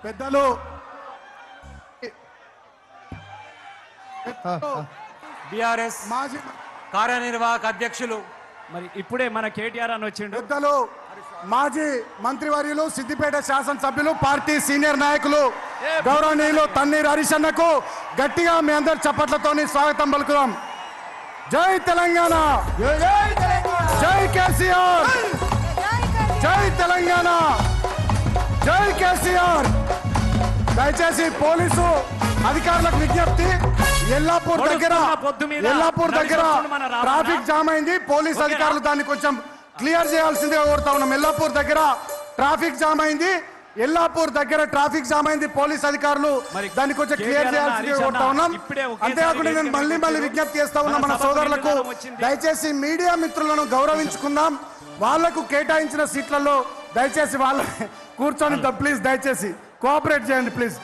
పెద్దలు బీఆర్ఎస్ మాజీ కార్యనిర్వాహక అధ్యక్షులు మరి ఇప్పుడే మన కేటీఆర్ అని వచ్చిండు. పెద్దలు మాజీ మంత్రివర్యులు సిద్దిపేట శాసనసభ్యులు పార్టీ సీనియర్ నాయకులు గౌరవనీయులు తన్నీర్ హరీష్ అన్నకు గట్టిగా మీ అందరి చప్పట్లతోని స్వాగతం పలుకుదాం. జై తెలంగాణ, జై కేసీఆర్, జై తెలంగాణ, జై కేసీఆర్. దయచేసి పోలీసు అధికారులకు విజ్ఞప్తి, ఎల్లాపూర్ దగ్గర ట్రాఫిక్ జామ్ అయింది. పోలీస్ అధికారులు దాన్ని కొంచెం క్లియర్ చేయాల్సిందిగా కోరుతా ఉన్నాం. ఎల్లాపూర్ దగ్గర ట్రాఫిక్ జామ్ అయింది, పోలీస్ అధికారులు దాన్ని కొంచెం క్లియర్ చేయాల్సిందిగా కోరుతా ఉన్నాం. అంతేకాకుండా నేను మళ్ళీ విజ్ఞప్తి చేస్తా ఉన్నా మన సోదరులకు, దయచేసి మీడియా మిత్రులను గౌరవించుకుందాం. వాళ్లకు కేటాయించిన సీట్లలో దయచేసి వాళ్ళ కూర్చొని ప్లీజ్ దయచేసి కోఆపరేట్ చేయండి ప్లీజ్.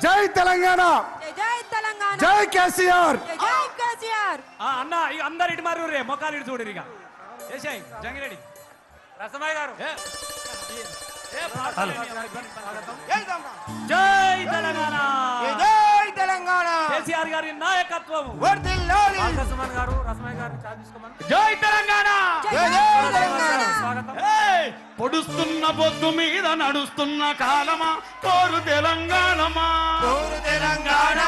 జై తెలంగాణ, జై కేసీఆర్. అన్న అందరు ఇటు మారు రే మొక్కలు ఇటు చూడరు ఇక జంగిరెడ్డి రసమయ్య గారు. జై తెలంగాణ, జై తెలంగాణ, కేసీఆర్ గారి నాయకత్వం. రసమయ్య గారు, రసమయ్య గారు తీసుకోమని. జై తెలంగాణ, స్వాగతం. పొడుస్తున్న బొద్దు మీద నడుస్తున్న కాలమా కోరు తెలంగాణమా, తెలంగాణ